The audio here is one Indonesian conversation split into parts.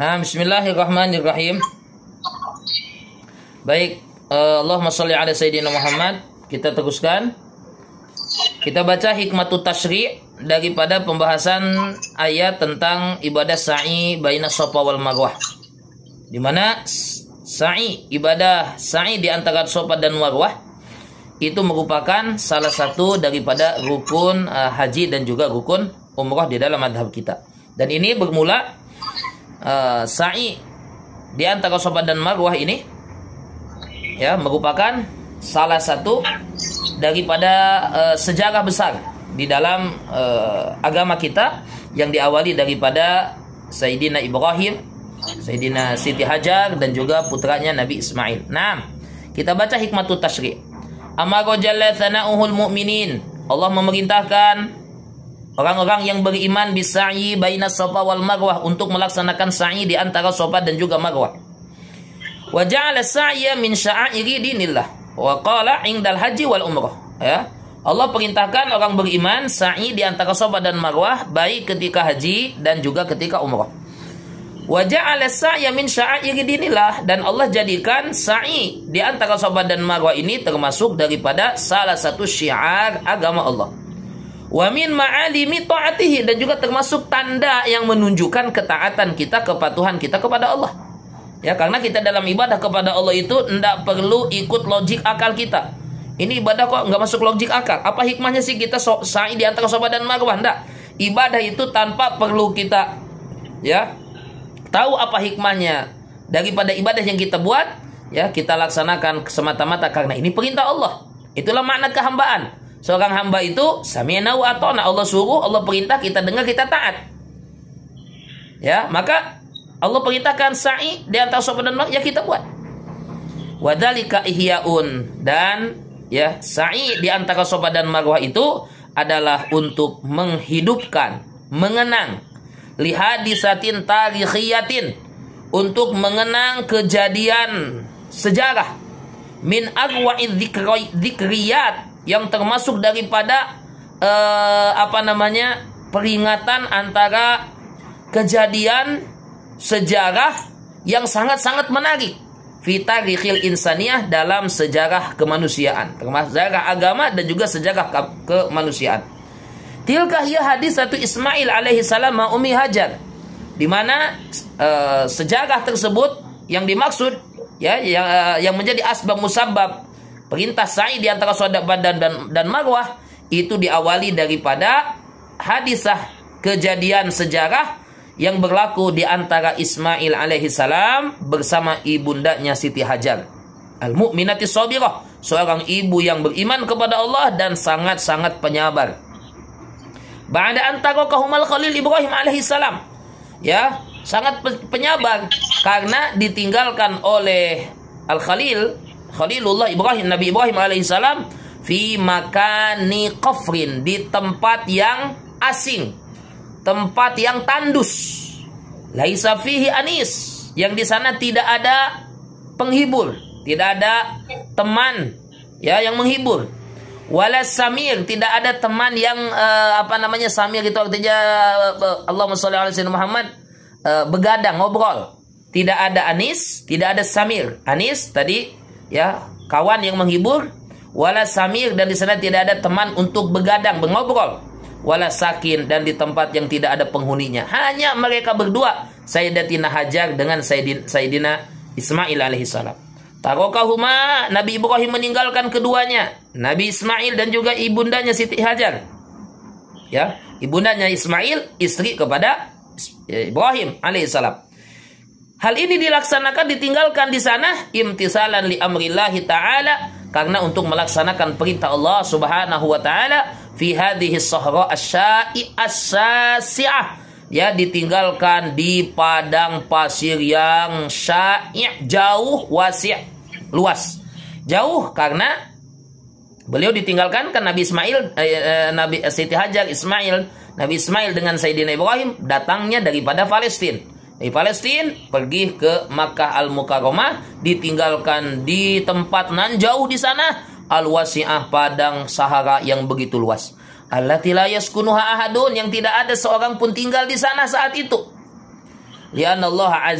Nah, bismillahirrahmanirrahim. Baik, Allahumma sholli ala sayyidina Muhammad. Kita teruskan. Kita baca hikmatut tasyri' daripada pembahasan ayat tentang ibadah sa'i baina Safa wal Marwah. Di mana ibadah sa'i di antara Safa dan Marwah itu merupakan salah satu daripada rukun haji dan juga rukun umrah di dalam madhab kita. Dan ini bermula sa'i di antara Safa dan Marwah ini ya merupakan salah satu daripada sejarah besar di dalam agama kita yang diawali daripada Sayyidina Ibrahim, Sayyidina Siti Hajar dan juga putranya Nabi Ismail. Nah, kita baca hikmatut tasyri'. Amara jalla thana'uhul mu'minin. Allah memerintahkan orang-orang yang beriman bisa'i baina Safa wal Marwah untuk melaksanakan sa'i di antara Safa dan juga Marwah. Wa ja'ala sa'ya min sya'airi dinillah wa qala 'indal haji wal umrah. Ya. Allah perintahkan orang beriman sa'i di antara Safa dan Marwah baik ketika haji dan juga ketika umrah. Wa ja'ala sa'ya min sya'airi dinillah, dan Allah jadikan sa'i di antara Safa dan Marwah ini termasuk daripada salah satu syiar agama Allah. Wa min ma'alimi ta'atihi, dan juga termasuk tanda yang menunjukkan ketaatan kita, kepatuhan kita kepada Allah. Ya, karena kita dalam ibadah kepada Allah itu tidak perlu ikut logik akal kita. Ini ibadah kok nggak masuk logik akal. Apa hikmahnya sih kita sa'i di antara Safa dan Marwah? Enggak. Ibadah itu tanpa perlu kita ya tahu apa hikmahnya daripada ibadah yang kita buat, ya kita laksanakan semata-mata karena ini perintah Allah. Itulah makna kehambaan. Seorang hamba itu sami'na wa ata'na, Allah suruh, Allah perintah, kita dengar, kita taat. Ya, maka Allah perintahkan sa'i di antara Safa dan Marwah, ya kita buat. Wadzalika ihya'un, dan ya sa'i di antara Safa dan Marwah itu adalah untuk menghidupkan, mengenang lihadisatin tarikhiyatin, untuk mengenang kejadian sejarah min agwa'idz dzikriyat, yang termasuk daripada peringatan antara kejadian sejarah yang sangat-sangat menarik fi tarikhil insaniyah, dalam sejarah kemanusiaan, termasuk sejarah agama dan juga sejarah kemanusiaan. Tilka hiya hadisatu Ismail alaihi salam ma Ummi Hajar, di mana sejarah tersebut yang dimaksud ya yang menjadi asbab musabbab perintah sa'i di antara Safa dan Marwah itu diawali daripada hadisah kejadian sejarah yang berlaku di antara Ismail alaihi salam bersama ibundanya Siti Hajar, al-mu'minati sabirah, seorang ibu yang beriman kepada Allah dan sangat-sangat penyabar. Ba'da an tarakahumal Khalil Ibrahim alaihi salam, ya, sangat penyabar karena ditinggalkan oleh Khalilullah Ibrahim, Nabi Ibrahim alaihissalam, fi makani qafrin, di tempat yang asing, tempat yang tandus, laisa fihi anis, yang di sana tidak ada penghibur, tidak ada teman ya yang menghibur, wala samir, tidak ada teman yang samir itu artinya Allahumma sholli ala sayyidina Muhammad, begadang, ngobrol. Tidak ada anis, tidak ada samir. Anis tadi ya kawan yang menghibur, wala samir, dan di sana tidak ada teman untuk begadang, mengobrol, wala sakin, dan di tempat yang tidak ada penghuninya, hanya mereka berdua, Sayyidatina Hajar dengan Sayyidina Ismail alaihissalam. Tarakahuma, Nabi Ibrahim meninggalkan keduanya, Nabi Ismail dan juga ibundanya Siti Hajar. Ya, ibundanya Ismail istri kepada Ibrahim alaihissalam. Hal ini dilaksanakan, ditinggalkan di sana imtisalan li amrillahi ta'ala, karena untuk melaksanakan perintah Allah Subhanahu wa taala fi hadhihi sahra as-sasi'ah, ya ditinggalkan di padang pasir yang sya'i', jauh, wasi', luas. Jauh karena beliau ditinggalkan kan Nabi Ismail, Nabi Siti Hajar Ismail, Nabi Ismail dengan Sayyidina Ibrahim datangnya daripada Palestina. Dari Palestina pergi ke Makkah Al-Mukarramah, ditinggalkan di tempat nan jauh di sana, al-wasi'ah, padang Sahara yang begitu luas. Allati la yaskunuha ahadun, yang tidak ada seorang pun tinggal di sana saat itu. li'anna Allah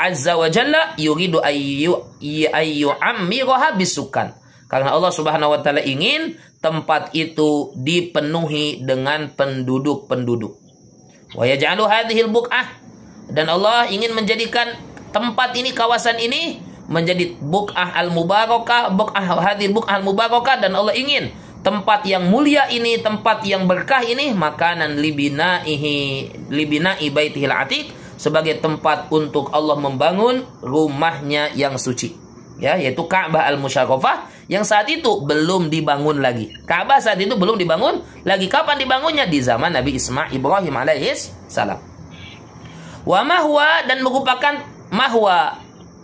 azza wa jalla yuridu ayyu'ammiraha bisukan. Karena Allah Subhanahu wa taala ingin tempat itu dipenuhi dengan penduduk-penduduk. Wa yaj'alu hadhil buq'ah, dan Allah ingin menjadikan tempat ini, kawasan ini menjadi buq'ah al-mubarakah, hadhil buq'ah al-mubarakah, dan Allah ingin tempat yang mulia ini, tempat yang berkah ini, makanan libina'i baitihil atiq, sebagai tempat untuk Allah membangun rumahnya yang suci, ya, yaitu Ka'bah al-Musyarrafah yang saat itu belum dibangun lagi. Ka'bah saat itu belum dibangun lagi. Kapan dibangunnya? Di zaman Nabi Ibrahim alaihis salam. Wa mahwa, dan merupakan mahwa,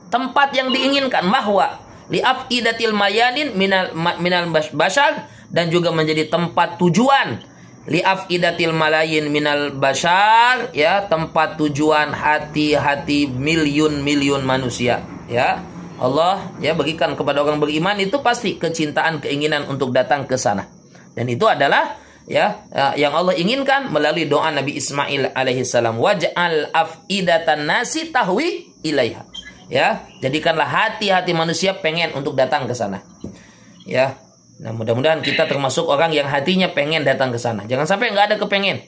tempat yang diinginkan, mahwa li afidatil mayanin minal bashar, dan juga menjadi tempat tujuan li afidatil malayin minal bashar, ya, tempat tujuan hati-hati miliun-miliun manusia, ya. Allah, ya, bagikan kepada orang beriman itu pasti kecintaan, keinginan untuk datang ke sana. Dan itu adalah, ya, yang Allah inginkan melalui doa Nabi Ismail alaihissalam, waj'al afidatan nasi tahwi ilaiha, ya, jadikanlah hati-hati manusia pengen untuk datang ke sana, ya. Nah, mudah-mudahan kita termasuk orang yang hatinya pengen datang ke sana. Jangan sampai nggak ada kepengen.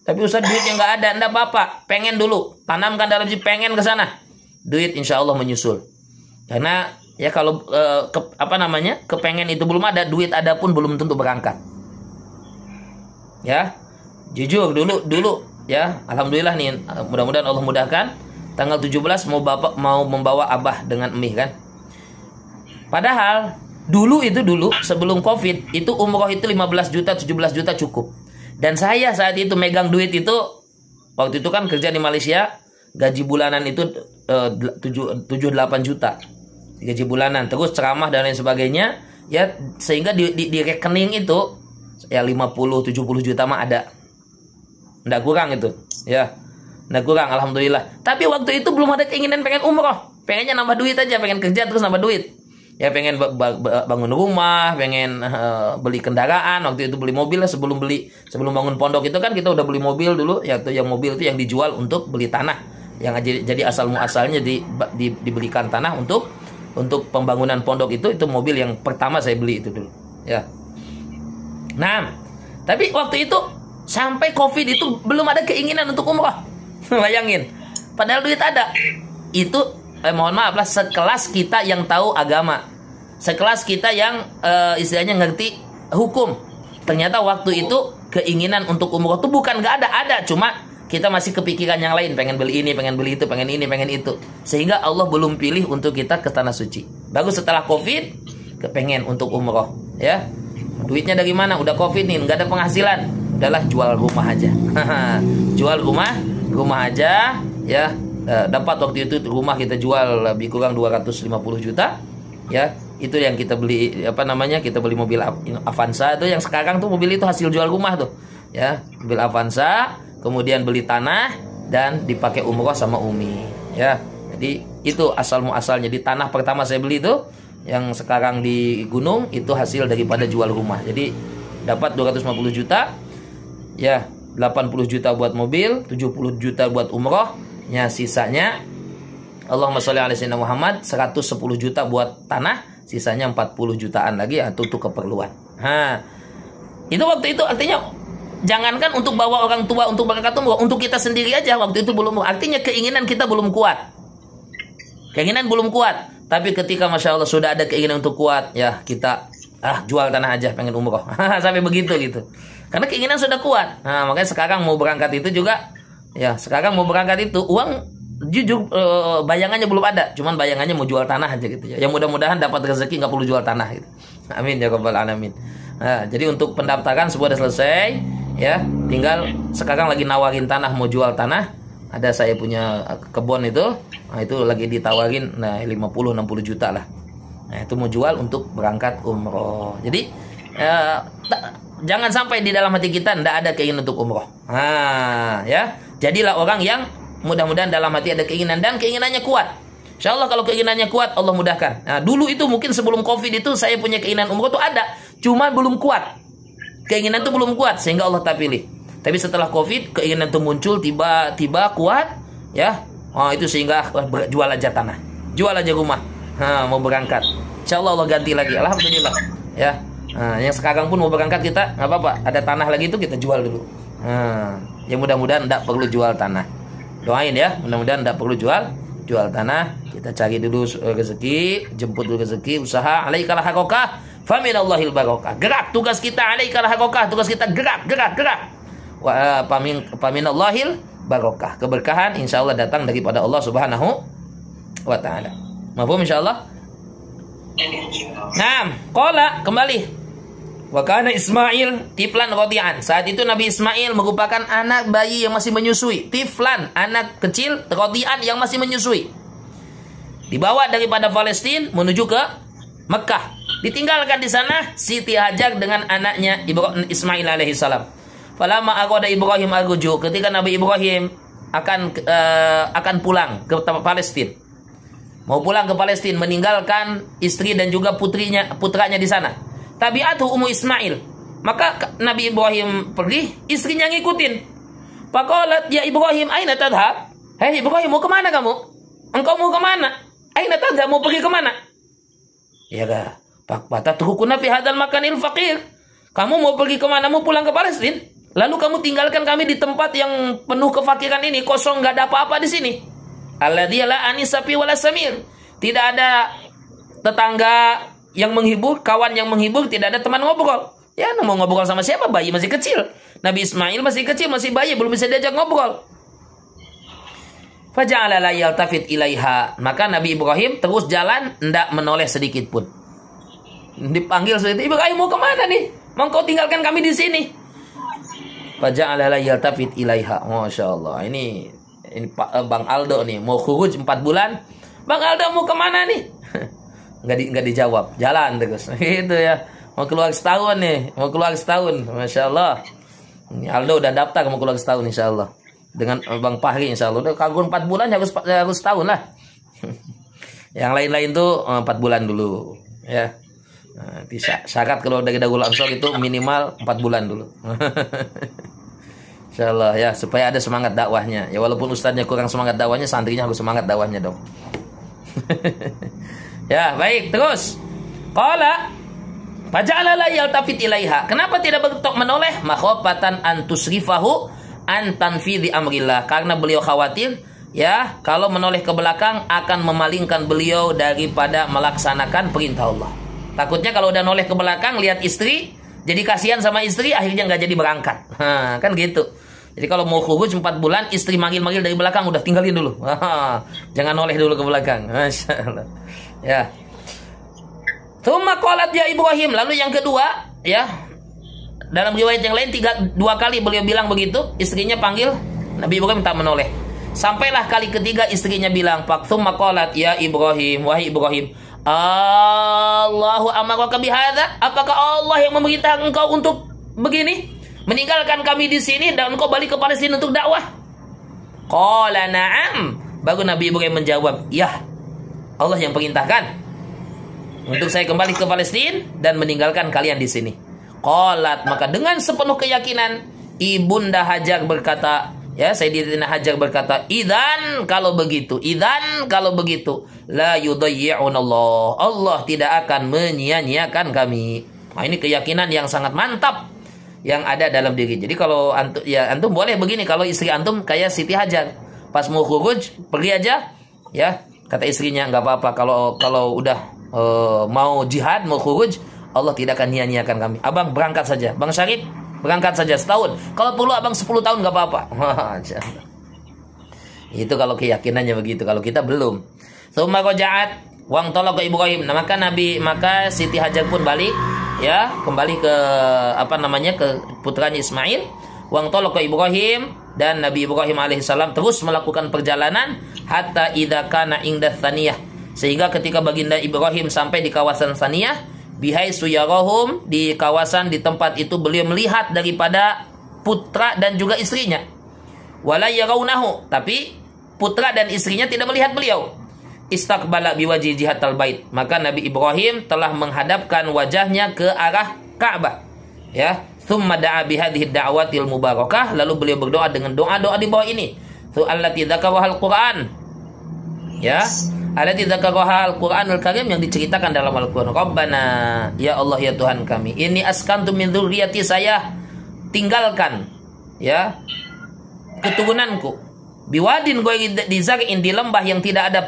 Tapi Ustaz, duitnya nggak ada, enggak apa-apa. Pengen dulu, tanamkan dalam diri pengen ke sana. Duit insya Allah menyusul. Karena ya kalau kepengen itu belum ada, duit ada pun belum tentu berangkat. Ya, jujur dulu, ya, alhamdulillah nih, mudah-mudahan Allah mudahkan. Tanggal 17 mau membawa abah dengan emih kan. Padahal dulu sebelum Covid itu umroh itu 15 juta 17 juta cukup. Dan saya saat itu megang duit itu, waktu itu kan kerja di Malaysia, gaji bulanan itu 7-8 juta gaji bulanan, terus ceramah dan lain sebagainya, ya, sehingga di rekening itu ya 50-70 juta mah ada, nggak kurang itu, ya, nggak kurang, alhamdulillah. Tapi waktu itu belum ada keinginan pengen umroh, pengennya nambah duit aja, pengen kerja terus nambah duit. Ya, pengen bangun rumah, pengen beli kendaraan. Waktu itu beli mobil, sebelum bangun pondok itu kan kita udah beli mobil dulu, ya, tuh yang mobil itu yang dijual untuk beli tanah, yang jadi asal muasalnya dibelikan tanah untuk pembangunan pondok itu mobil yang pertama saya beli itu dulu, ya. Nah, tapi waktu itu sampai Covid itu belum ada keinginan untuk umrah. Bayangin, padahal duit ada. Itu mohon maaf lah, sekelas kita yang tahu agama, sekelas kita yang istilahnya ngerti hukum. Ternyata waktu itu keinginan untuk umroh itu bukan nggak ada, cuma kita masih kepikiran yang lain, pengen beli ini, pengen beli itu, pengen ini, pengen itu, sehingga Allah belum pilih untuk kita ke tanah suci. Bagus setelah Covid kepengen untuk umroh, ya. Duitnya dari mana? Udah Covid nih, nggak ada penghasilan, udahlah jual rumah aja. Jual rumah aja, ya. Dapat waktu itu rumah kita jual lebih kurang 250 juta, ya. Itu yang kita beli, kita beli mobil Avanza itu, yang sekarang tuh mobil itu hasil jual rumah tuh, ya, mobil Avanza, kemudian beli tanah dan dipakai umroh sama Umi, ya. Jadi itu asal muasalnya. Di tanah pertama saya beli itu yang sekarang di gunung itu hasil daripada jual rumah. Jadi dapat 250 juta, ya, 80 juta buat mobil, 70 juta buat umroh. Ya, sisanya Allahumma sholli ala sayyidina Muhammad 110 juta buat tanah, sisanya 40 jutaan lagi untuk keperluan. Itu waktu itu artinya jangankan untuk bawa orang tua untuk berangkat umroh, untuk kita sendiri aja waktu itu belum. Artinya keinginan kita belum kuat. Keinginan belum kuat. Tapi ketika Masya Allah sudah ada keinginan untuk kuat, ya kita jual tanah aja pengen umroh. Sampai begitu gitu. Karena keinginan sudah kuat. Nah, makanya sekarang mau berangkat itu juga, ya, sekarang mau berangkat itu uang jujur bayangannya belum ada, cuman bayangannya mau jual tanah aja gitu ya. Yang mudah-mudahan dapat rezeki nggak perlu jual tanah gitu. Amin ya rabbal alamin. Nah, jadi untuk pendaftaran semua sudah selesai, ya, tinggal sekarang lagi nawarin tanah, mau jual tanah. Ada saya punya kebun itu, nah itu lagi ditawarin 50-60 juta lah. Nah, itu mau jual untuk berangkat umroh. Jadi jangan sampai di dalam hati kita tidak ada keinginan untuk umroh. Ya, jadilah orang yang mudah-mudahan dalam hati ada keinginan dan keinginannya kuat. Insya Allah kalau keinginannya kuat, Allah mudahkan. Nah, dulu itu mungkin sebelum Covid itu saya punya keinginan umroh itu ada, cuma belum kuat. Keinginan itu belum kuat sehingga Allah tak pilih. Tapi setelah Covid keinginan itu muncul tiba-tiba kuat, ya. Oh, itu sehingga jual aja tanah, jual aja rumah. Mau berangkat. Insya Allah ganti lagi. Alhamdulillah. Ya. Yang sekarang pun mau berangkat kita nggak apa-apa. Ada tanah lagi itu kita jual dulu. Ya mudah-mudahan tidak perlu jual tanah. Doain ya, mudah-mudahan tidak perlu jual tanah. Kita cari dulu rezeki, jemput dulu rezeki, usaha. Alaikal harokah, faminallahil barokah. Gerak, tugas kita alaikal harokah, tugas kita gerak. Wa faminallahil barokah. Keberkahan insya Allah datang daripada Allah Subhanahu wa taala. Mafhum insyaallah? Naam, qala kembali. Wa kana Ismail tiflan radian. Saat itu Nabi Ismail merupakan anak bayi yang masih menyusui. Tiflan, anak kecil radian yang masih menyusui. Dibawa daripada Palestina menuju ke Mekah. Ditinggalkan di sana Siti Hajar dengan anaknya Ismail alaihissalam. Falamma aqada Ibrahim arruju, ketika Nabi Ibrahim akan pulang ke Palestina. Mau pulang ke Palestina, meninggalkan istri dan juga putranya di sana. Tabi'atuhu Ummu Ismail. Maka Nabi Ibrahim pergi, istrinya ngikutin. Faqalat ya Ibrahim, aina tadhhab? Hei Ibrahim, mau kemana kamu? Engkau mau kemana? Aina tadhhab, mau pergi kemana? Ya kah? Fatatrukunna fi hadzal makanil faqir. Kamu mau pergi kemana? Mau pulang ke Palestina? Lalu kamu tinggalkan kami di tempat yang penuh kefakiran ini, kosong, nggak ada apa-apa di sini. Alladzi la anisapi wala samir. Tidak ada tetangga yang menghibur, kawan yang menghibur, tidak ada teman ngobrol. Ya, mau ngobrol sama siapa? Bayi masih kecil. Nabi Ismail masih kecil, masih bayi, belum bisa diajak ngobrol. Faja'ala la yaltafit ilaiha. Maka Nabi Ibrahim terus jalan, tidak menoleh sedikit pun. Dipanggil seperti itu, Ibrahim mau kemana nih? Mau kau tinggalkan kami di sini? Faja'ala la yaltafit ilaiha. Masya Allah. Ini Bang Aldo nih mau khuruj 4 bulan. Bang Aldo mau kemana nih? Nggak dijawab, jalan terus. Gitu ya. Mau keluar setahun nih, mau keluar setahun. Masya Allah. Ini Aldo udah daftar mau keluar setahun insya Allah. Dengan Bang Fahri insya Allah. Udah kagum 4 bulan harus setahun lah. Yang lain-lain tuh 4 bulan dulu. Ya. Syarat keluar dari Darul Ansor itu minimal 4 bulan dulu. Insya Allah ya, supaya ada semangat dakwahnya. Ya walaupun ustadznya kurang semangat dakwahnya, santrinya harus semangat dakwahnya dong. Ya baik, terus qala faja'ala la yaltafit ilaiha. Kenapa tidak bertok menoleh? Makhofatan an tusrifahu an tanfidhi amrillah. Karena beliau khawatir ya kalau menoleh ke belakang akan memalingkan beliau daripada melaksanakan perintah Allah. Takutnya kalau udah noleh ke belakang lihat istri, jadi kasihan sama istri, akhirnya nggak jadi berangkat. Kan gitu. Jadi kalau mau khuruj 4 bulan, istri manggil-manggil dari belakang, udah tinggalin dulu. Jangan noleh dulu ke belakang. Masya Allah. Ya. Tsumma qalat ya Ibrahim. Lalu yang kedua, ya. Dalam riwayat yang lain 2 kali beliau bilang begitu, istrinya panggil, Nabi Ibrahim tak menoleh. Sampailah kali ketiga istrinya bilang, tsumma qalat ya Ibrahim, wahai Ibrahim, Allahu amaraka bihadza? Apakah Allah yang memerintah engkau untuk begini? Meninggalkan kami di sini dan engkau balik ke Palestina untuk dakwah? Qala na'am. Baru Nabi Ibrahim menjawab, ya, Allah yang perintahkan untuk saya kembali ke Palestina dan meninggalkan kalian di sini. Qalat, maka dengan sepenuh keyakinan Ibunda Hajar berkata, ya, Sayyidatina Hajar berkata, idzan kalau begitu, la yudayyi'unallah. Allah tidak akan menyia-nyiakan kami. Nah, ini keyakinan yang sangat mantap yang ada dalam diri. Jadi kalau antum boleh begini, kalau istri antum kayak Siti Hajar, pas mau khuruj pergi aja, ya, kata istrinya nggak apa-apa kalau udah mau jihad, mau khuruj, Allah tidak akan nyia-nyiakan kami. Abang berangkat saja, Bang Syarif berangkat saja setahun. Kalau perlu abang 10 tahun nggak apa-apa. Itu kalau keyakinannya begitu. Kalau kita belum. Tsumma raja'at wang talaqa Ibrahim. Nah, maka Siti Hajar pun balik, ya, kembali ke ke putranya Ismail. Wang talaqa Ibrahim, dan Nabi Ibrahim alaihissalam terus melakukan perjalanan hatta idza kana inda tsaniyah, sehingga ketika baginda Ibrahim sampai di kawasan Tsaniyah, bihai suyarahum, di kawasan di tempat itu beliau melihat daripada putra dan juga istrinya. Wala yarawnahu, tapi putra dan istrinya tidak melihat beliau. Istaqbala biwajhi jihatal bait, maka Nabi Ibrahim telah menghadapkan wajahnya ke arah Ka'bah. Ya, Tsumma da'a bihadhihi da'watil mubarakah, lalu beliau berdoa dengan doa-doa di bawah ini. Allati dzakarahal Qur'an. Ya, allati dzakarahal Qur'anul Karim, yang diceritakan dalam Al-Qur'an. Rabbana, ya Allah ya Tuhan kami, ini askantu min dzurriyyati, saya tinggalkan ya keturunanku biwadin ghairi dzar'in, di lembah yang tidak ada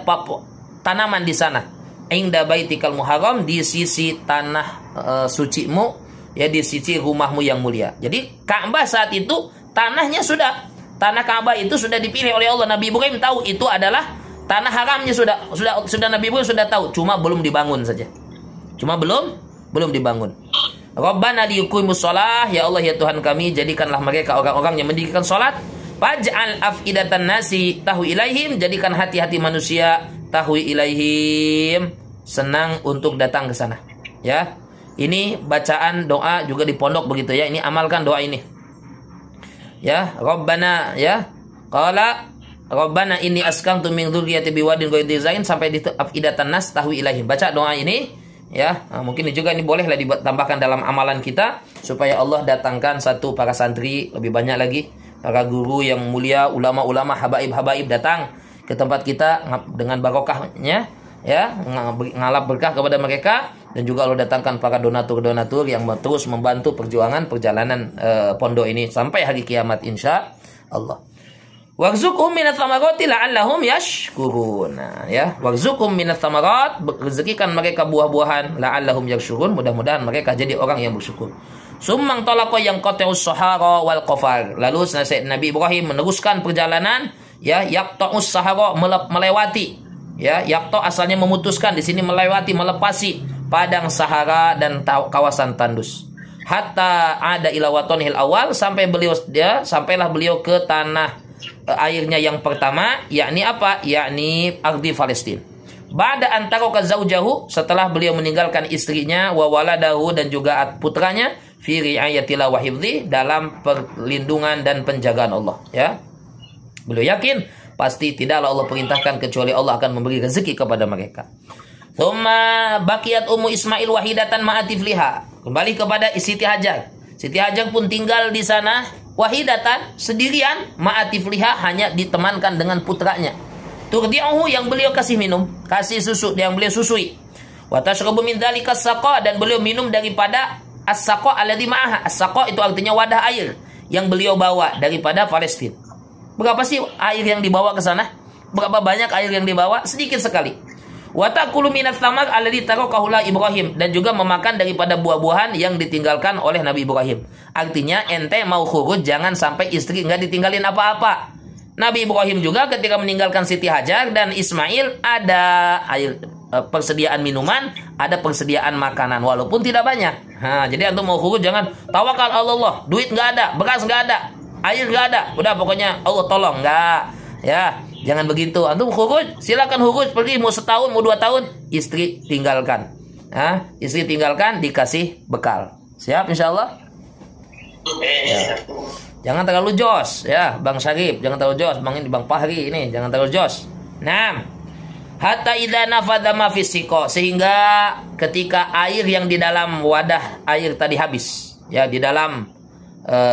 tanaman di sana, inda baitikal muharram, di sisi tanah sucimu, ya di sisi rumahmu yang mulia. Jadi Ka'bah saat itu tanah Ka'bah itu sudah dipilih oleh Allah. Nabi Ibrahim tahu itu adalah tanah haramnya, sudah Nabi Ibrahim sudah tahu, cuma belum dibangun saja. Belum dibangun. Rabbana liyuqimus shalah, ya Allah ya Tuhan kami, jadikanlah mereka orang-orang yang mendirikan salat. Faj'al afidatan nasi tahwi ilaihim, jadikan hati-hati manusia tahwi ilaihim, senang untuk datang ke sana. Ya. Ini bacaan doa juga di pondok begitu ya. Ini amalkan doa ini. Ya, Rabbana ya. Qala Rabbana inni askantu min dzurriyyati biwadin ghairi dzar'in sampai di afidatan nas tahwi ilaihim. Baca doa ini ya. Nah, mungkin juga ini bolehlah ditambahkan dalam amalan kita supaya Allah datangkan satu para santri lebih banyak lagi, para guru yang mulia, ulama-ulama, habaib-habaib datang ke tempat kita dengan barokahnya ya, ngalap berkah kepada mereka. Dan juga Allah datangkan para donatur-donatur yang terus membantu perjalanan pondok ini sampai hari kiamat insya Allah. Warzuqhum minats thamarati la'allahum yashkurun. Ya, warzuqhum minats thamarat, rezekikan mereka buah-buahan, la'allahum yashkurun, mudah-mudahan mereka jadi orang yang bersyukur. Summang talaqa yang qata'us sahara wal qafar. Lalu Nabi Ibrahim meneruskan perjalanan ya, yaqta'us sahara, melewati ya, yaqta asalnya memutuskan, di sini melewati, melepasi padang Sahara dan kawasan tandus. Hatta ada ila watonihil awal, sampailah beliau ke tanah airnya yang pertama, yakni apa? Yakni ardi Palestina. Ba'da antara zaujahu, setelah beliau meninggalkan istrinya, wa waladahu, dan juga putranya, fi ri'ayatillah wa hifdzi, dalam perlindungan dan penjagaan Allah ya. Beliau yakin pasti tidaklah Allah perintahkan kecuali Allah akan memberi rezeki kepada mereka. Thumma baqiyat Ummu Ismail wahidatan ma'atifliha. Kembali kepada Siti Hajar. Siti Hajar pun tinggal di sana wahidatan, sendirian, ma'atifliha, hanya ditemankan dengan putranya. Turdi'uhu, yang beliau kasih minum, kasih susu, yang beliau susui. Wa tashrabu min dzalika as-saqa, dan beliau minum daripada as-saqa alladhi ma'aha. As-saqa itu artinya wadah air yang beliau bawa daripada Palestina. Berapa sih air yang dibawa ke sana? Berapa banyak air yang dibawa? Sedikit sekali. Wa taqulu minats thamar alladzi tarakahu Ibrahim, dan juga memakan daripada buah-buahan yang ditinggalkan oleh Nabi Ibrahim. Artinya ente mau khuruj jangan sampai istri nggak ditinggalin apa-apa. Nabi Ibrahim juga ketika meninggalkan Siti Hajar dan Ismail, ada air, persediaan minuman, ada persediaan makanan walaupun tidak banyak. Jadi antum mau khuruj jangan tawakal Allah, duit nggak ada, beras nggak ada, air nggak ada, udah pokoknya Allah tolong, nggak ya. Jangan begitu. Antum khuruj, silakan khuruj, pergi mau setahun, mau 2 tahun, istri tinggalkan. Istri tinggalkan, dikasih bekal. Siap insyaallah? Ya. Jangan terlalu jos ya, Bang Syarif, jangan terlalu jos. Bang Fahri ini jangan terlalu jos. 6. Hatta idza nafadha ma fi siqa, sehingga ketika air yang di dalam wadah air tadi habis, ya di dalam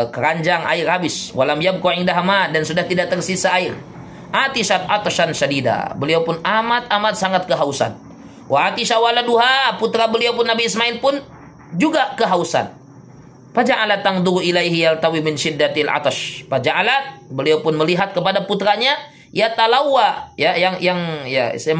keranjang air habis, walam yabqa indahama, dan sudah tidak tersisa air. Atisat atasan syadida, beliau pun amat sangat kehausan. Wa atisha waladuha, putra beliau pun Nabi Ismail pun juga kehausan. Faja'alat tangduru ilaihi yaltawi min syiddatil atash. Faja'alat, beliau pun melihat kepada putranya, ya talawa, ya yang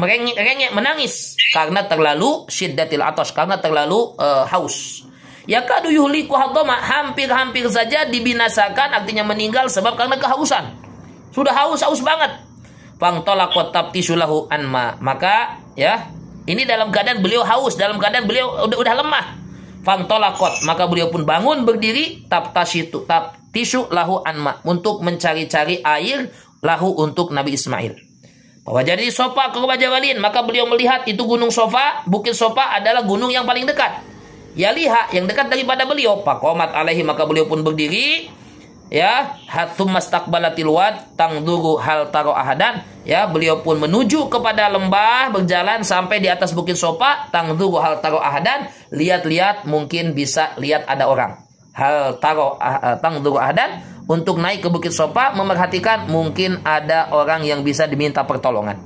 merengek menangis karena terlalu syiddatil atash, karena terlalu haus. Ya kadu yuhliku hadama, hampir saja dibinasakan, artinya meninggal sebab karena kehausan. Sudah haus banget. Fangtalaqat tabtisulahu anma, maka ya ini dalam keadaan beliau haus, dalam keadaan beliau udah lemah. Fangtalaqat, maka beliau pun bangun berdiri, tabtisu lahu anma, untuk mencari-cari air lahu untuk Nabi Ismail. Bahwa jadi Sofa ke Jabalin, maka beliau melihat itu gunung Sofa, bukit Sofa adalah gunung yang paling dekat. Ya lihat yang dekat daripada beliau. Faqamat alaihi, maka beliau pun berdiri. Ya, hatsumma istaqbalatil wad tangduru hal taro ahadan, ya beliau pun menuju kepada lembah, berjalan sampai di atas bukit Sofa, tangduru hal taro ahadan, lihat-lihat mungkin bisa lihat ada orang. hal tangduru ahadan, untuk naik ke Bukit Sofa memerhatikan mungkin ada orang yang bisa diminta pertolongan.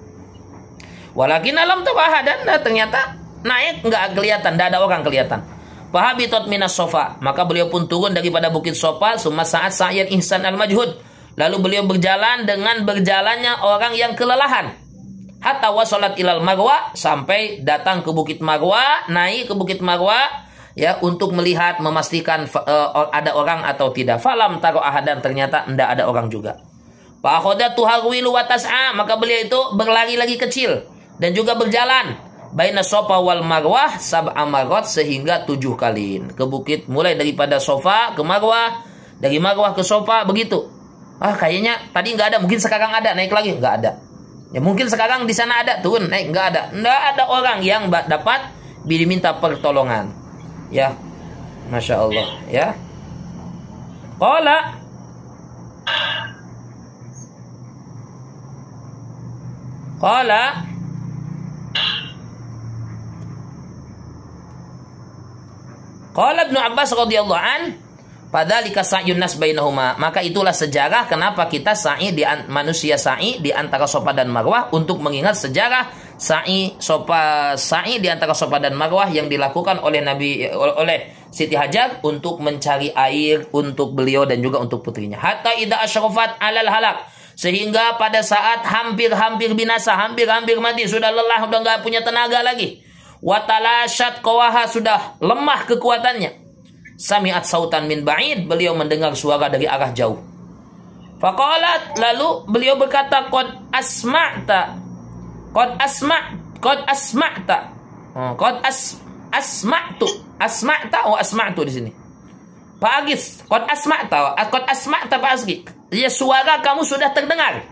Walakin alam tara ahadan, ternyata naik nggak kelihatan, tidak ada orang kelihatan. Fahabitat minas sofa, maka beliau pun turun daripada Bukit Sofa. Summa saat sa'yan ihsan al-majhud, lalu beliau berjalan dengan berjalannya orang yang kelelahan. Hatta wasalat ilal Marwah, sampai datang ke Bukit Marwah, naik ke Bukit Marwah, ya, untuk melihat, memastikan ada orang atau tidak. Falam taro ahadan, ternyata tidak ada orang juga. Fa akhadatu harwilu wa tas'a, maka beliau itu berlari lagi kecil dan juga berjalan baina Sofa wal Marwah sab'a marrat, sehingga 7 kali ke bukit, mulai daripada Sofa ke Marwah, dari Marwah ke Sofa, begitu. Kayaknya tadi nggak ada, mungkin sekarang ada, naik lagi, nggak ada. Ya mungkin sekarang di sana ada, turun, naik, nggak ada. Nggak ada orang yang dapat diminta pertolongan. Ya, Masya Allah, ya. Qala Ibnu Abbas radhiyallahu an, fadzalika sa'yun nas bainahuma, maka itulah sejarah kenapa kita manusia sa'i di antara Sofa dan Marwah, untuk mengingat sejarah sa'i di antara Sofa dan Marwah yang dilakukan oleh Siti Hajar untuk mencari air untuk beliau dan juga untuk putrinya. Hatta idza asyrafat 'alal halak, sehingga pada saat hampir binasa, hampir mati, sudah lelah, sudah enggak punya tenaga lagi. Wa talashat qawaha, sudah lemah kekuatannya. Sami'at sautan min ba'id, beliau mendengar suara dari arah jauh. Faqalat, lalu beliau berkata, qad asma'ta di sini. Pak Agis, qad asma'ta Pak Agis. Ya, suara kamu sudah terdengar.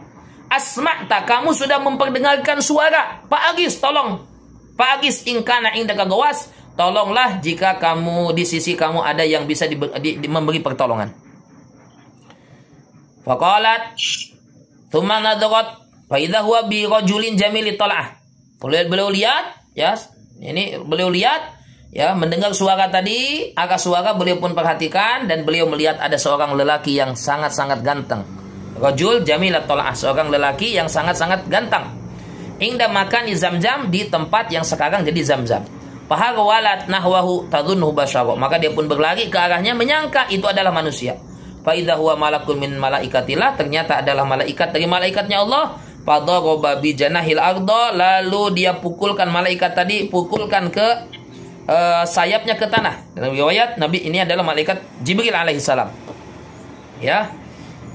Asma'ta, kamu sudah memperdengarkan suara. Pak Agis, tolong. Pak Agis, in kana indaka gawas, tolonglah jika kamu di sisi kamu ada yang bisa memberi pertolongan. Faqalat thumma nadharat fa idza huwa bi rajulin jamili tal'ah. Beliau lihat, ya, ini beliau lihat, ya, mendengar suara tadi, arah suara beliau pun perhatikan, dan beliau melihat ada seorang lelaki yang sangat-sangat ganteng. Rajul jamilat tal'ah, seorang lelaki yang sangat-sangat ganteng. Ingda makan di Zamzam, di tempat yang sekarang jadi Zamzam. Faharwalat nahwahu tadhunnu basyara, maka dia pun berlari ke arahnya, menyangka itu adalah manusia. Fa idza huwa malakun min malaikatillah, ternyata adalah malaikat dari malaikatnya Allah. Fadaraba bi janahil arda, lalu dia pukulkan, malaikat tadi pukulkan ke sayapnya ke tanah. Dalam riwayat Nabi ini adalah malaikat Jibril alaihissalam. Ya.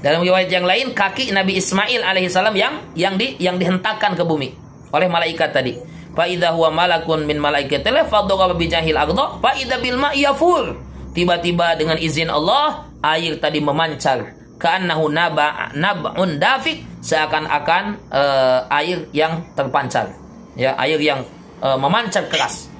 Dalam riwayat yang lain, kaki Nabi Ismail alaihissalam yang dihentakkan ke bumi oleh malaikat tadi. Fa idza huwa malakun min malaikatillah fadaraba bi janahil arda fa idza bil ma'i yafur. Tiba-tiba dengan izin Allah, air tadi memancar. Ka'annahu nab'un dafik, seakan-akan air yang terpancar. Ya, air yang memancar keras.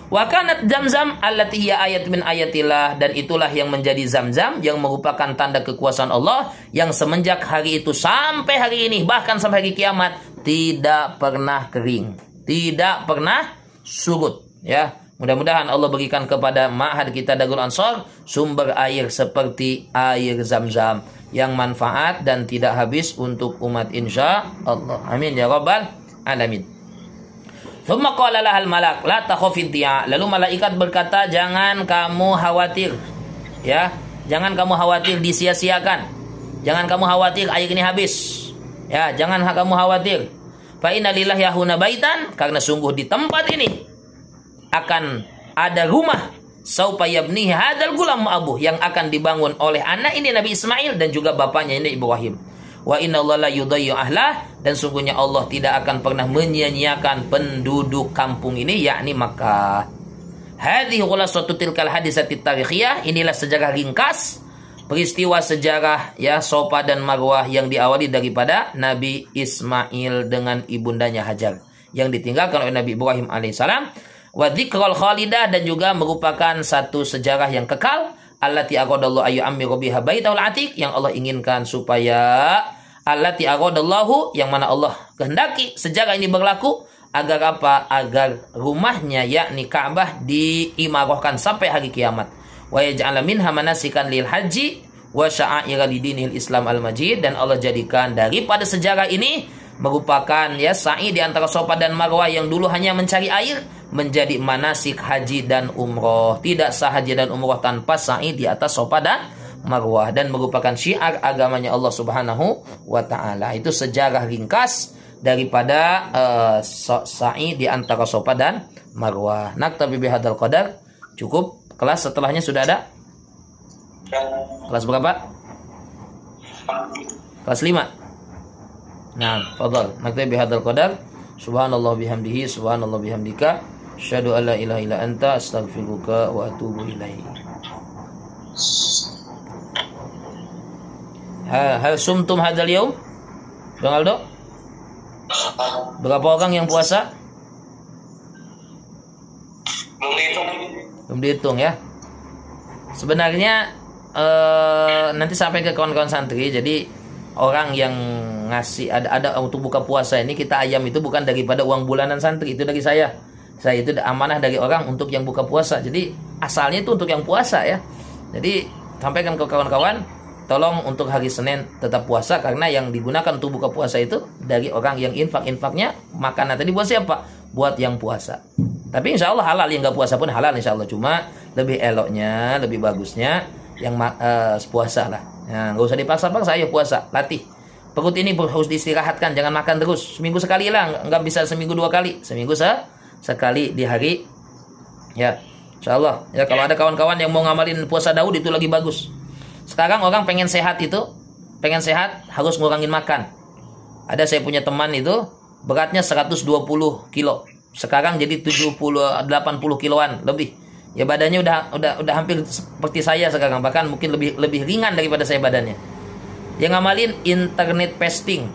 Wa kanat Zamzam allati hiya ayat min ayatillah, dan itulah yang menjadi Zamzam yang merupakan tanda kekuasaan Allah, yang semenjak hari itu sampai hari ini, bahkan sampai hari kiamat, tidak pernah kering, tidak pernah surut. Ya, mudah-mudahan Allah berikan kepada ma'had kita Darul Ansor sumber air seperti air Zamzam yang manfaat dan tidak habis untuk umat, insya Allah. Amin ya rabbal alamin. Thumma qala lahal malak la takhafid dia. Lalu malaikat berkata, jangan kamu khawatir. Ya, jangan kamu khawatir disia-siakan. Jangan kamu khawatir air ini habis. Ya, jangan kamu khawatir. Fa inna lillahi yahuna baitan, karena sungguh di tempat ini akan ada rumah saufa yabnihi hadzal gulam abuh, yang akan dibangun oleh anak ini Nabi Ismail dan juga bapaknya ini Ibrahim. Wa inna Allah la yudayyu ahlah, dan sungguhnya Allah tidak akan pernah menyia-nyiakan penduduk kampung ini, yakni Makkah. Hadhihi khulasatu tilkal hadisati tarikhiyah, inilah sejarah ringkas peristiwa sejarah, ya, Sofa dan Marwah yang diawali daripada Nabi Ismail dengan ibundanya Hajar yang ditinggalkan oleh Nabi Ibrahim alaihissalam. Wa dzikral khalidah, dan juga merupakan satu sejarah yang kekal, allati aqadallahu ayu ammiru biha baitaul atiq, yang Allah inginkan supaya allati aqadallahu, yang mana Allah kehendaki sejarah ini berlaku agar apa? Agar rumahnya yakni Ka'bah diimarahkan sampai hari kiamat. wa yaj'ala minha manasikan lil haji wa sya'aira lidinil Islam al-majid, dan Allah jadikan daripada sejarah ini merupakan ya sa'i di antara Safa dan Marwah yang dulu hanya mencari air menjadi manasik haji dan umroh. Tidak sah haji dan umroh tanpa sa'i di atas Safa dan Marwah, dan merupakan syiar agamanya Allah Subhanahu wa taala. Itu sejarah ringkas daripada sa'i di antara Safa dan Marwah. Naktabi bihadzal qadar. Cukup. Kelas setelahnya sudah ada? Kelas berapa? Kelas 5. Nah, fadhal. Naktabi bihadzal qadar. Subhanallah bihamdihi, subhanallah bihamdika, asyhadu an la ilaha illa anta, astaghfiruka wa atubu ilaik. Hal sumtum hadzal yaum? Bang Aldo? Berapa orang yang puasa? Belum dihitung ya. Sebenarnya nanti sampai ke kawan-kawan santri. Jadi orang yang ngasih ada untuk buka puasa ini, kita ayam itu bukan daripada uang bulanan santri, itu dari saya. Saya itu amanah dari orang untuk yang buka puasa. Jadi asalnya itu untuk yang puasa ya. Jadi sampaikan ke kawan-kawan, tolong untuk hari Senin tetap puasa, karena yang digunakan untuk buka puasa itu dari orang yang infaknya makanan tadi buat siapa? Buat yang puasa. Tapi insya Allah halal, yang nggak puasa pun halal insya Allah. Cuma lebih eloknya, lebih bagusnya yang puasa lah. Nah, nggak usah dipaksa-paksa, ayo puasa, latih. Perut ini harus diistirahatkan, jangan makan terus. Seminggu sekali lah, nggak bisa seminggu 2 kali. Seminggu sekali di hari. Ya, insya Allah. Ya, kalau ada kawan-kawan yang mau ngamalin puasa Daud itu lagi bagus. Sekarang orang pengen sehat harus ngurangin makan. Ada saya punya teman itu beratnya 120 kilo. Sekarang jadi 80 kiloan lebih. Ya badannya udah hampir seperti saya sekarang, bahkan mungkin lebih ringan daripada saya badannya. Yang ngamalin internet fasting.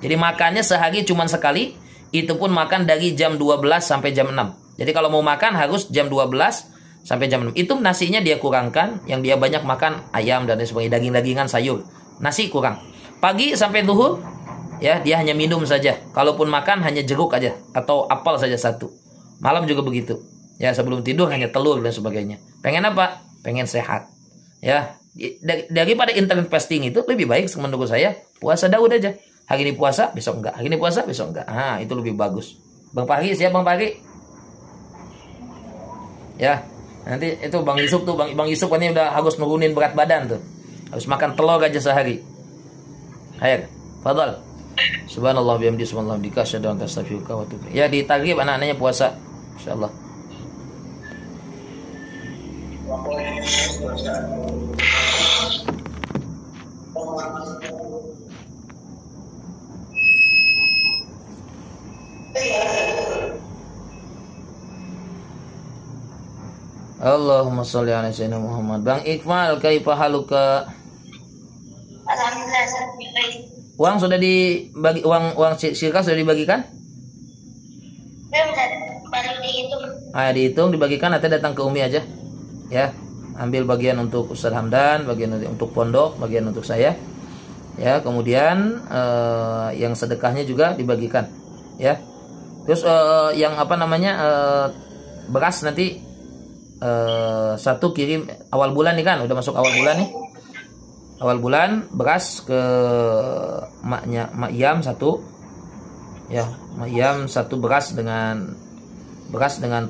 Jadi makannya sehari cuma sekali, itu pun makan dari jam 12 sampai jam 6. Jadi kalau mau makan harus jam 12 sampai jam 6. Itu nasinya dia kurangkan, yang dia banyak makan ayam dan sebagainya, daging-dagingan, sayur. Nasi kurang. Pagi sampai zuhur ya dia hanya minum saja. Kalaupun makan hanya jeruk aja atau apel saja satu. Malam juga begitu. Ya, sebelum tidur hanya telur dan sebagainya. Pengen apa? Pengen sehat. Ya, daripada internet fasting itu lebih baik menurut saya puasa Daud aja. Hari ini puasa, besok enggak. Hari ini puasa, besok enggak. Ah, itu lebih bagus. Bang Pagi, siap Bang Pagi? Ya. Nanti itu Bang Yusuf tuh, Bang Yusuf ini udah harus nurunin berat badan tuh. Harus makan telur aja sehari. Ayo, fadhal. Subhanallah bihamdi, subhanallah bihamdika, asyhadu an la ilaha illa anta, astaghfiruka wa atubu ilaik. Ya, di tagrib anak-anaknya puasa. Insyaallah. Allahumma sholli ala sayyidina Muhammad. Bang Iqmal, kaifa haluka? Alhamdulillah, baik. Uang sudah dibagi, uang sirka sudah dibagikan? Belum, baru dihitung. Dihitung, dibagikan, nanti datang ke Umi aja. Ya, ambil bagian untuk Ustaz Hamdan, bagian untuk pondok, bagian untuk saya. Ya, kemudian yang sedekahnya juga dibagikan. Ya. Terus yang apa namanya? Beras nanti satu kirim awal bulan nih kan, udah masuk awal bulan nih. Awal bulan beras ke Mak Yam satu. Ya, Mak Yam satu beras dengan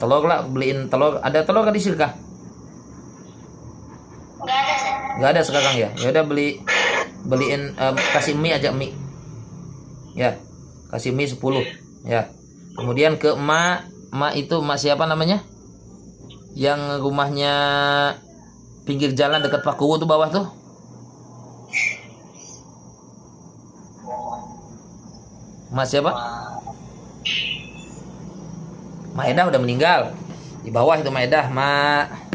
telur lah, beliin telur. Ada telur kan di Sirkah? Enggak ada, Sir. Enggak ada sekarang ya. Ya udah beliin kasih mie aja mie. Ya, kasih mie 10 ya. Kemudian ke Mak itu Mak siapa namanya? Yang rumahnya pinggir jalan dekat Pak Kuwu tuh bawah tuh. Mak siapa? Mak Edah udah meninggal. Di bawah itu Mak Edah, Mak.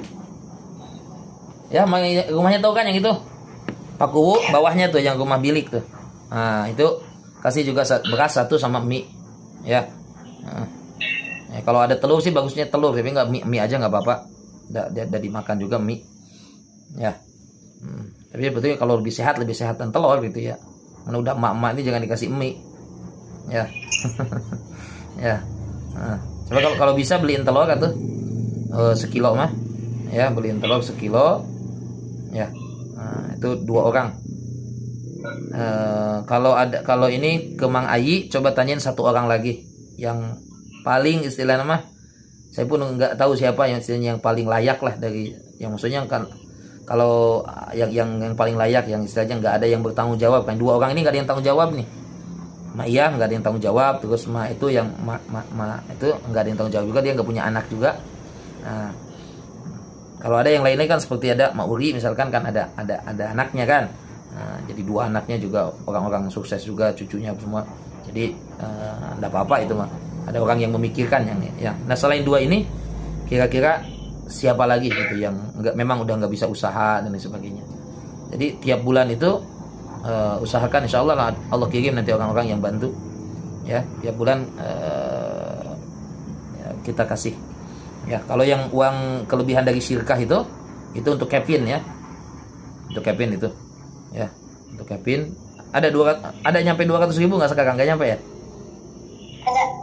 Ya, rumahnya tahu kan yang itu? Pak Kuwu bawahnya tuh yang rumah bilik tuh. Nah, itu kasih juga beras satu sama mie. Ya. Ya, kalau ada telur sih bagusnya telur, tapi nggak mie aja nggak apa-apa. Udah dimakan juga mie. Ya. Tapi sebetulnya kalau lebih sehat dan telur gitu ya. Mana udah emak-emak ini jangan dikasih mie. Ya. Ya. Nah, coba kalau bisa beliin telur kan tuh. 1 kilo mah. Ya, beliin telur sekilo. Ya, nah, itu 2 orang. Kalau ini ke Mang Ayi, coba tanyain 1 orang lagi yang paling istilahnya mah, saya pun nggak tahu siapa yang paling layak lah dari yang maksudnya kan. Kalau yang paling layak, yang istilahnya nggak ada yang bertanggung jawab kan, 2 orang ini nggak ada yang tanggung jawab nih. Ma iya nggak ada yang tanggung jawab, terus Ma itu yang Ma itu nggak ada yang tanggung jawab juga, dia nggak punya anak juga. Nah, kalau ada yang lainnya kan seperti ada Ma Uri misalkan kan ada anaknya kan. Nah, jadi 2 anaknya juga orang-orang sukses juga, cucunya semua. Jadi enggak apa-apa itu mah. Ada orang yang memikirkan yang. Nah, selain 2 ini kira-kira siapa lagi gitu yang memang udah nggak bisa usaha dan lain sebagainya. Jadi tiap bulan itu usahakan insya Allah Allah kirim nanti orang-orang yang bantu ya, tiap bulan ya, kita kasih ya. Kalau yang uang kelebihan dari syirkah itu untuk Kevin ya, untuk Kevin itu ya, untuk Kevin ada nyampe 200.000 nggak sekarang? Nggak nyampe ya?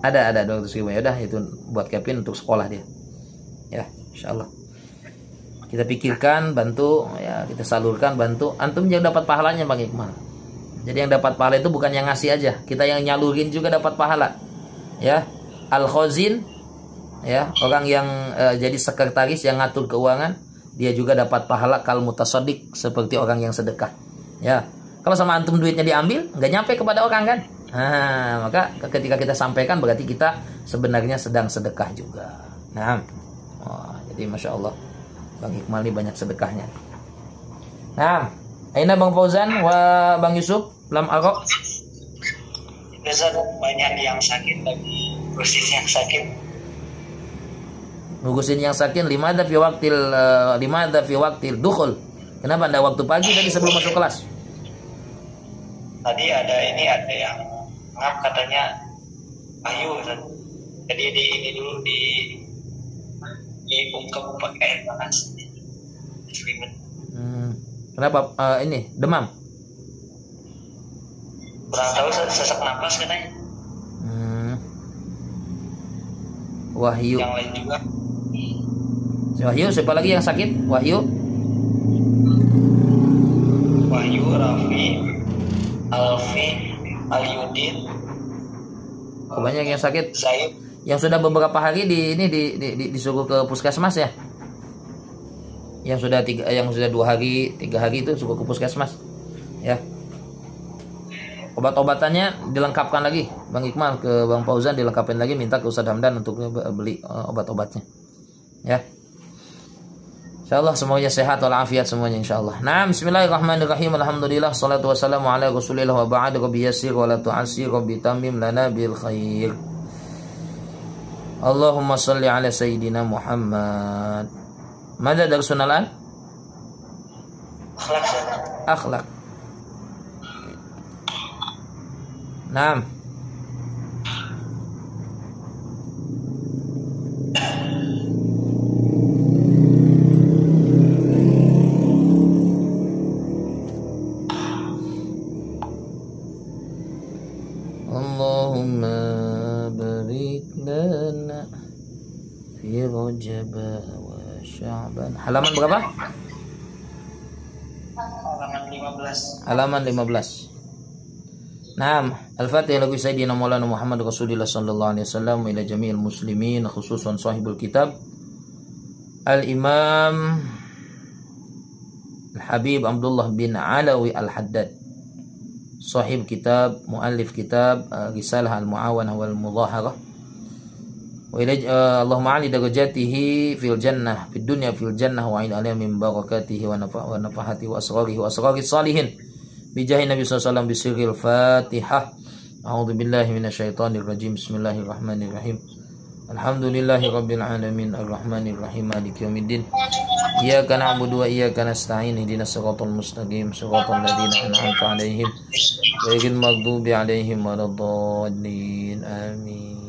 Ada 200.000 ya. Udah itu buat Kevin untuk sekolah dia ya, insya Allah kita pikirkan, bantu ya, kita salurkan, bantu. Antum yang dapat pahalanya Bang Iqmal. Jadi yang dapat pahala itu bukan yang ngasih aja, kita yang nyalurin juga dapat pahala ya. Al khazin ya, orang yang jadi sekretaris yang ngatur keuangan, dia juga dapat pahala kal mutasaddiq, seperti orang yang sedekah ya. Kalau sama antum duitnya diambil, nggak nyampe kepada orang kan. Nah, maka ketika kita sampaikan berarti kita sebenarnya sedang sedekah juga. Nah, jadi Masya Allah Bang Iqmal ini banyak sedekahnya. Nah, aina Bang Fauzan wa Bang Yusuf lam arok. Ustaz, banyak yang sakit lagi, ngurusin yang sakit. Ngurusin yang sakit limada fi waqtil dukhul. Kenapa Anda waktu pagi tadi sebelum masuk kelas? Tadi ada yang ngap katanya Ayu Ustaz. Jadi ini dulu diungkep pakai air panas. Kenapa ini demam? Kurang tahu, sesak napas katanya. Wahyu. Yang lain juga. Wahyu, siapa lagi yang sakit? Wahyu, Raffi, Alfi, Alyudin. Banyak yang sakit. Zaid. Yang sudah beberapa hari disuruh ke puskesmas ya. Yang sudah 2 hari, 3 hari itu suruh ke puskesmas. Ya. Obat-obatannya dilengkapkan lagi. Bang Iqmal ke Bang Fauzan dilengkapin lagi, minta ke Ustaz Hamdan untuk beli obat-obatnya. Ya. Insyaallah semuanya sehat walafiat semuanya insyaallah. Nah, bismillahirrahmanirrahim. Alhamdulillah salatu wassalamu ala Rasulillah wa ba'd. Rabbi yassir wa la tu'assir, Rabbi tamim lana bil khair. Allahumma salli ala sayyidina Muhammad. Mada darsun al-an? Akhlak. Naam. Allahumma barik lana fi Rajab wa Sya'ban. Halaman berapa? Halaman 15. Naam, Al-Fatihah lagu Sayyidina Maulana Muhammad Rasulullah sallallahu alaihi wasallam ila jami'il muslimin khususan sahibul kitab Al-Imam Al-Habib Abdullah bin Alawi Al-Haddad, sahib kitab, muallif kitab Risalah Al-Mu'awanah wal Mudhaharah. Wa ila Allahumma ali darajatihi fil jannah fid dunya fil jannah wa ila min barakatihi wa nafahatihi wa asrarihi wa asraris salihin. Bijahi Nabi SAW bisiril Fatihah. A'udzu billahi minasyaitonir rajim. Bismillahirrahmanirrahim. Alhamdulillahi rabbil alamin arrahmanir rahim maliki yaumiddin. Iyyaka na'budu wa iyyaka nasta'in. Ihdinas siratal mustaqim siratal ladzina an'amta 'alaihim ghairil maghdubi 'alaihim waladdallin. Amin.